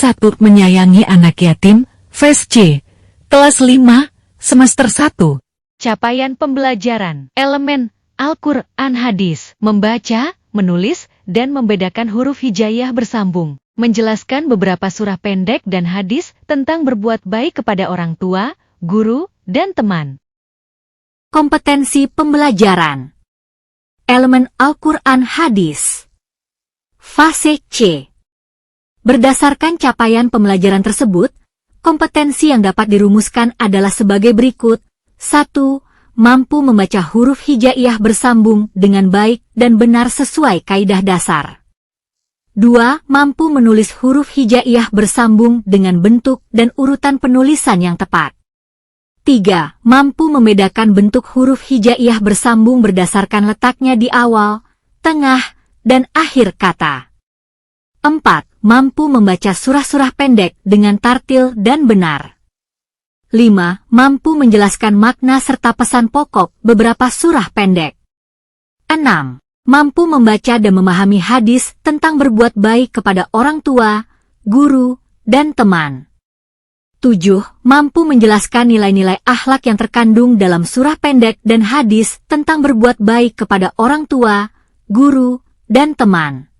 1. Menyayangi anak yatim, Fase C, kelas 5, semester 1. Capaian pembelajaran, elemen, Al-Quran hadis, membaca, menulis, dan membedakan huruf hijaiyah bersambung, menjelaskan beberapa surah pendek dan hadis tentang berbuat baik kepada orang tua, guru, dan teman. Kompetensi pembelajaran, elemen Al-Quran hadis. Fase C. Berdasarkan capaian pembelajaran tersebut, kompetensi yang dapat dirumuskan adalah sebagai berikut. 1. Mampu membaca huruf hijaiyah bersambung dengan baik dan benar sesuai kaidah dasar. 2. Mampu menulis huruf hijaiyah bersambung dengan bentuk dan urutan penulisan yang tepat. 3. Mampu membedakan bentuk huruf hijaiyah bersambung berdasarkan letaknya di awal, tengah, dan akhir kata. 4. Mampu membaca surah-surah pendek dengan tartil dan benar. 5. Mampu menjelaskan makna serta pesan pokok beberapa surah pendek. 6. Mampu membaca dan memahami hadis tentang berbuat baik kepada orang tua, guru, dan teman. 7. Mampu menjelaskan nilai-nilai akhlak yang terkandung dalam surah pendek dan hadis tentang berbuat baik kepada orang tua, guru, dan teman.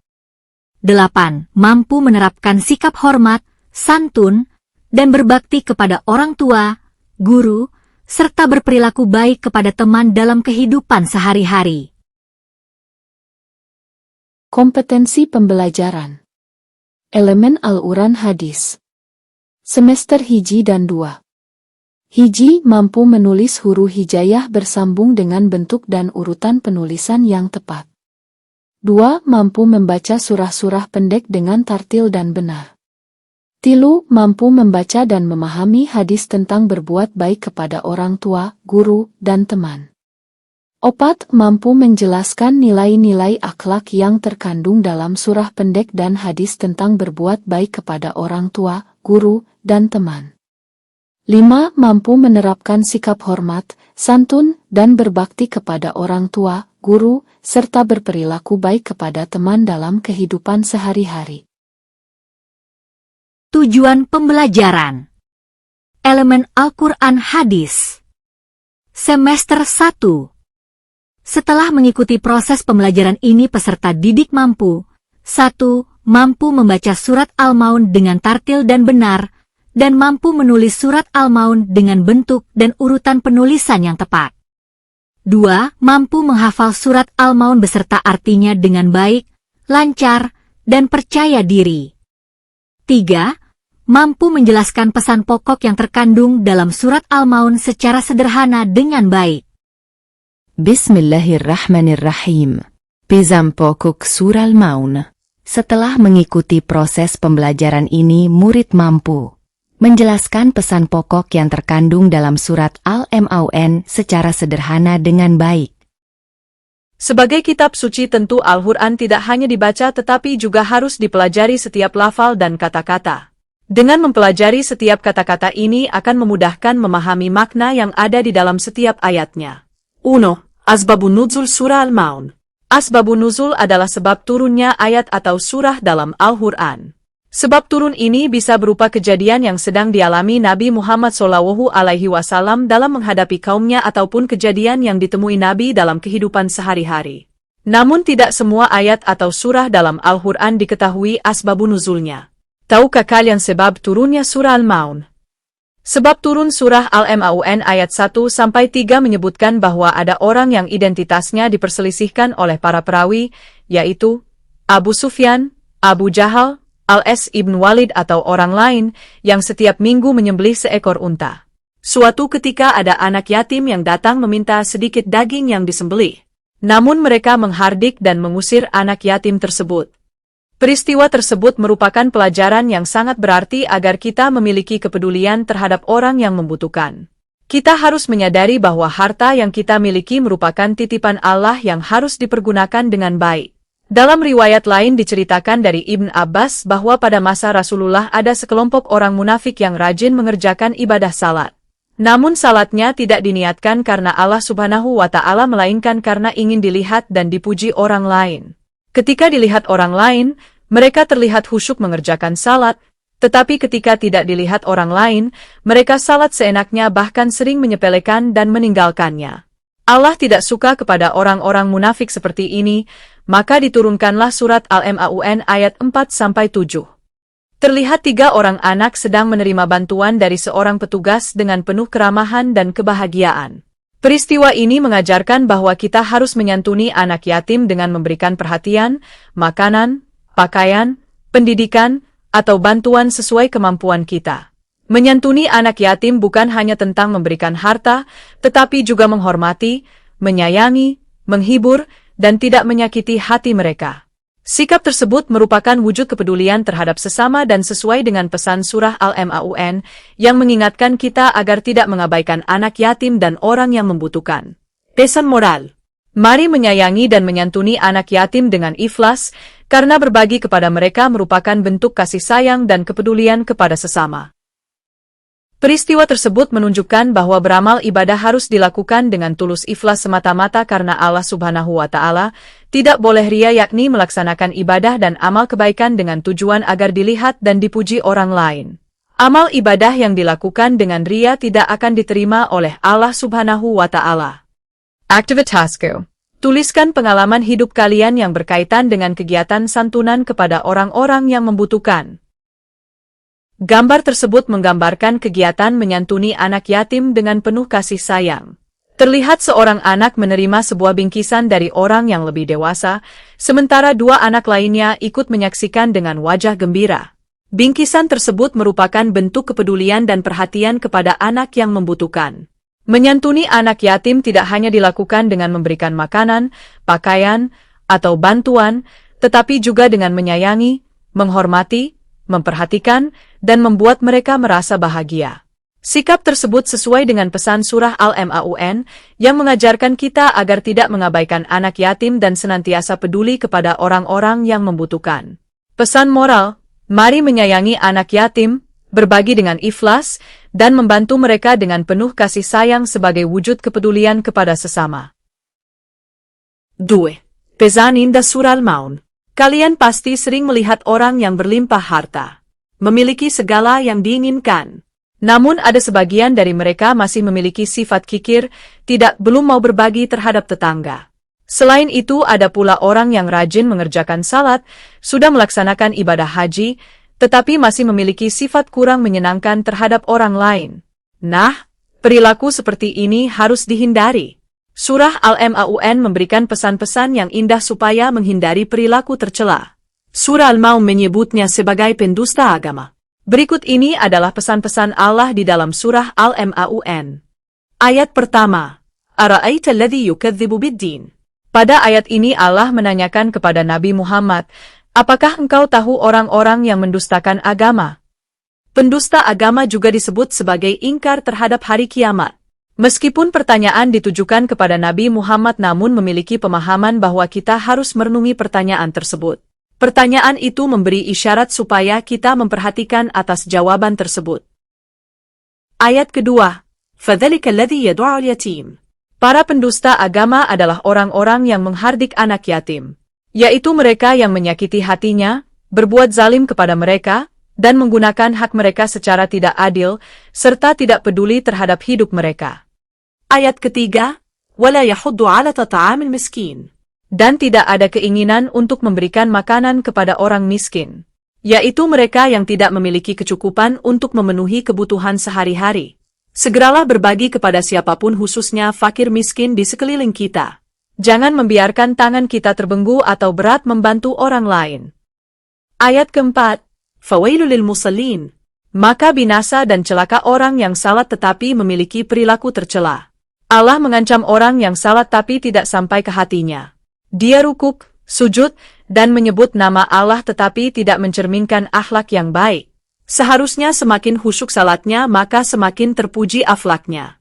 8. Mampu menerapkan sikap hormat, santun, dan berbakti kepada orang tua, guru, serta berperilaku baik kepada teman dalam kehidupan sehari-hari. Kompetensi pembelajaran, elemen Al-Quran hadis. Semester hiji dan 2. Hiji, mampu menulis huruf hijaiyah bersambung dengan bentuk dan urutan penulisan yang tepat. 2. Mampu membaca surah-surah pendek dengan tartil dan benar. 3. Mampu membaca dan memahami hadis tentang berbuat baik kepada orang tua, guru, dan teman. 4. Mampu menjelaskan nilai-nilai akhlak yang terkandung dalam surah pendek dan hadis tentang berbuat baik kepada orang tua, guru, dan teman. 5. Mampu menerapkan sikap hormat, santun, dan berbakti kepada orang tua, guru, serta berperilaku baik kepada teman dalam kehidupan sehari-hari. Tujuan pembelajaran, elemen Al-Quran hadis. Semester 1. Setelah mengikuti proses pembelajaran ini, peserta didik mampu 1. Mampu membaca surat Al-Maun dengan tartil dan benar, dan mampu menulis surat Al-Maun dengan bentuk dan urutan penulisan yang tepat. 2. Mampu menghafal surat Al-Maun beserta artinya dengan baik, lancar, dan percaya diri. 3. Mampu menjelaskan pesan pokok yang terkandung dalam surat Al-Maun secara sederhana dengan baik. Bismillahirrahmanirrahim. Pesan pokok surah Al-Maun. Setelah mengikuti proses pembelajaran ini, murid mampu menjelaskan pesan pokok yang terkandung dalam surat Al-Maun secara sederhana dengan baik. Sebagai kitab suci, tentu Al-Quran tidak hanya dibaca tetapi juga harus dipelajari setiap lafal dan kata-kata. Dengan mempelajari setiap kata-kata ini akan memudahkan memahami makna yang ada di dalam setiap ayatnya. 1. Asbabun nuzul surah Al-Maun. Asbabun nuzul adalah sebab turunnya ayat atau surah dalam Al-Quran. Sebab turun ini bisa berupa kejadian yang sedang dialami Nabi Muhammad SAW dalam menghadapi kaumnya ataupun kejadian yang ditemui Nabi dalam kehidupan sehari-hari. Namun tidak semua ayat atau surah dalam Al-Quran diketahui asbabun nuzulnya. Tahukah kalian sebab turunnya surah Al-Maun? Sebab turun surah Al-Maun ayat 1-3 menyebutkan bahwa ada orang yang identitasnya diperselisihkan oleh para perawi, yaitu Abu Sufyan, Abu Jahal, Al-As ibn Walid atau orang lain yang setiap minggu menyembelih seekor unta. Suatu ketika ada anak yatim yang datang meminta sedikit daging yang disembelih. Namun mereka menghardik dan mengusir anak yatim tersebut. Peristiwa tersebut merupakan pelajaran yang sangat berarti agar kita memiliki kepedulian terhadap orang yang membutuhkan. Kita harus menyadari bahwa harta yang kita miliki merupakan titipan Allah yang harus dipergunakan dengan baik. Dalam riwayat lain diceritakan dari Ibn Abbas bahwa pada masa Rasulullah ada sekelompok orang munafik yang rajin mengerjakan ibadah salat. Namun salatnya tidak diniatkan karena Allah Subhanahu wa Ta'ala melainkan karena ingin dilihat dan dipuji orang lain. Ketika dilihat orang lain, mereka terlihat khusyuk mengerjakan salat, Tetapi ketika tidak dilihat orang lain, mereka salat seenaknya bahkan sering menyepelekan dan meninggalkannya. Allah tidak suka kepada orang-orang munafik seperti ini, maka diturunkanlah surat Al-Maun ayat 4-7. Terlihat 3 orang anak sedang menerima bantuan dari seorang petugas dengan penuh keramahan dan kebahagiaan. Peristiwa ini mengajarkan bahwa kita harus menyantuni anak yatim dengan memberikan perhatian, makanan, pakaian, pendidikan, atau bantuan sesuai kemampuan kita. Menyantuni anak yatim bukan hanya tentang memberikan harta, tetapi juga menghormati, menyayangi, menghibur, dan tidak menyakiti hati mereka. Sikap tersebut merupakan wujud kepedulian terhadap sesama dan sesuai dengan pesan surah Al-Maun yang mengingatkan kita agar tidak mengabaikan anak yatim dan orang yang membutuhkan. Pesan moral. Mari menyayangi dan menyantuni anak yatim dengan ikhlas, karena berbagi kepada mereka merupakan bentuk kasih sayang dan kepedulian kepada sesama. Peristiwa tersebut menunjukkan bahwa beramal ibadah harus dilakukan dengan tulus ikhlas semata-mata karena Allah Subhanahu wa Ta'ala, tidak boleh ria, yakni melaksanakan ibadah dan amal kebaikan dengan tujuan agar dilihat dan dipuji orang lain. Amal ibadah yang dilakukan dengan ria tidak akan diterima oleh Allah Subhanahu wa Ta'ala. Aktivitasku. Tuliskan pengalaman hidup kalian yang berkaitan dengan kegiatan santunan kepada orang-orang yang membutuhkan. Gambar tersebut menggambarkan kegiatan menyantuni anak yatim dengan penuh kasih sayang. Terlihat seorang anak menerima sebuah bingkisan dari orang yang lebih dewasa, sementara 2 anak lainnya ikut menyaksikan dengan wajah gembira. Bingkisan tersebut merupakan bentuk kepedulian dan perhatian kepada anak yang membutuhkan. Menyantuni anak yatim tidak hanya dilakukan dengan memberikan makanan, pakaian, atau bantuan, tetapi juga dengan menyayangi, menghormati, memperhatikan, dan membuat mereka merasa bahagia. Sikap tersebut sesuai dengan pesan surah Al-Maun yang mengajarkan kita agar tidak mengabaikan anak yatim dan senantiasa peduli kepada orang-orang yang membutuhkan. Pesan moral, mari menyayangi anak yatim, berbagi dengan ikhlas, dan membantu mereka dengan penuh kasih sayang sebagai wujud kepedulian kepada sesama. 2. Pesan indah surah Al-Maun. Kalian pasti sering melihat orang yang berlimpah harta, memiliki segala yang diinginkan. Namun ada sebagian dari mereka masih memiliki sifat kikir, belum mau berbagi terhadap tetangga. Selain itu ada pula orang yang rajin mengerjakan salat, sudah melaksanakan ibadah haji, tetapi masih memiliki sifat kurang menyenangkan terhadap orang lain. Nah, perilaku seperti ini harus dihindari. Surah Al-Maun memberikan pesan-pesan yang indah supaya menghindari perilaku tercela. Surah Al-Maun menyebutnya sebagai pendusta agama. Berikut ini adalah pesan-pesan Allah di dalam surah Al-Maun. Ayat pertama. Ara'aita alladhi yukadzibu bid-din. Pada ayat ini Allah menanyakan kepada Nabi Muhammad, apakah engkau tahu orang-orang yang mendustakan agama? Pendusta agama juga disebut sebagai ingkar terhadap hari kiamat. Meskipun pertanyaan ditujukan kepada Nabi Muhammad namun memiliki pemahaman bahwa kita harus merenungi pertanyaan tersebut. Pertanyaan itu memberi isyarat supaya kita memperhatikan atas jawaban tersebut. Ayat kedua. فَذَلِكَ الَّذِي يَدُعُ الْيَتِيمَ. Para pendusta agama adalah orang-orang yang menghardik anak yatim, yaitu mereka yang menyakiti hatinya, berbuat zalim kepada mereka, dan menggunakan hak mereka secara tidak adil, serta tidak peduli terhadap hidup mereka. Ayat ketiga, وَلَا يَحُضُّ عَلَى طَعَامِ الْمِسْكِينِ. Dan tidak ada keinginan untuk memberikan makanan kepada orang miskin, yaitu mereka yang tidak memiliki kecukupan untuk memenuhi kebutuhan sehari-hari. Segeralah berbagi kepada siapapun khususnya fakir miskin di sekeliling kita. Jangan membiarkan tangan kita terbenggu atau berat membantu orang lain. Ayat keempat, Fawailul lil musallin. Maka binasa dan celaka orang yang salat tetapi memiliki perilaku tercela. Allah mengancam orang yang salat tapi tidak sampai ke hatinya. Dia rukuk, sujud, dan menyebut nama Allah tetapi tidak mencerminkan akhlak yang baik. Seharusnya semakin khusyuk salatnya maka semakin terpuji akhlaknya.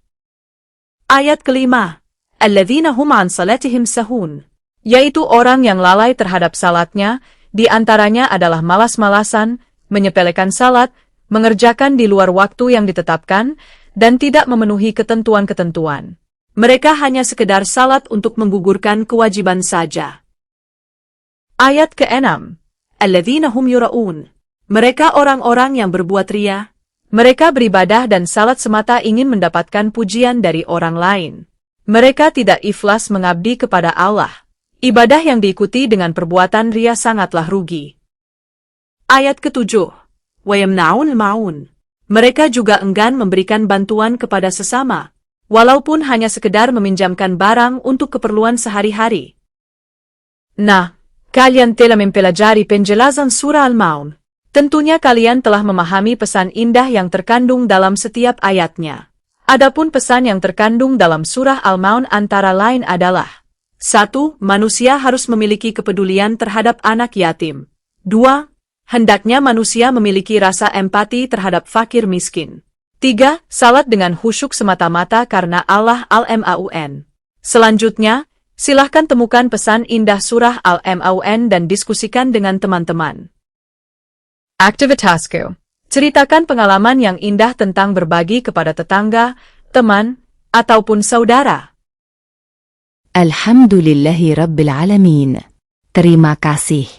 Ayat kelima, Alladzina hum an salatihim sahun. Yaitu orang yang lalai terhadap salatnya, di antaranya adalah malas-malasan, menyepelekan salat, mengerjakan di luar waktu yang ditetapkan, dan tidak memenuhi ketentuan-ketentuan. Mereka hanya sekedar salat untuk menggugurkan kewajiban saja. Ayat ke-6. Alladzina hum yura'un. Mereka orang-orang yang berbuat ria. Mereka beribadah dan salat semata ingin mendapatkan pujian dari orang lain. Mereka tidak ikhlas mengabdi kepada Allah. Ibadah yang diikuti dengan perbuatan ria sangatlah rugi. Ayat ke-7. Wayamnaun maun. Mereka juga enggan memberikan bantuan kepada sesama, walaupun hanya sekedar meminjamkan barang untuk keperluan sehari-hari. Nah, kalian telah mempelajari penjelasan surah Al-Maun. Tentunya kalian telah memahami pesan indah yang terkandung dalam setiap ayatnya. Adapun pesan yang terkandung dalam surah Al-Maun antara lain adalah: 1. Manusia harus memiliki kepedulian terhadap anak yatim. 2. Hendaknya manusia memiliki rasa empati terhadap fakir miskin. 3. Salat dengan khusyuk semata-mata karena Allah Al-Maun. Selanjutnya, silahkan temukan pesan indah surah Al-Maun dan diskusikan dengan teman-teman. Aktivitasku. Ceritakan pengalaman yang indah tentang berbagi kepada tetangga, teman, ataupun saudara. Alhamdulillahi Rabbil Alamin. Terima kasih.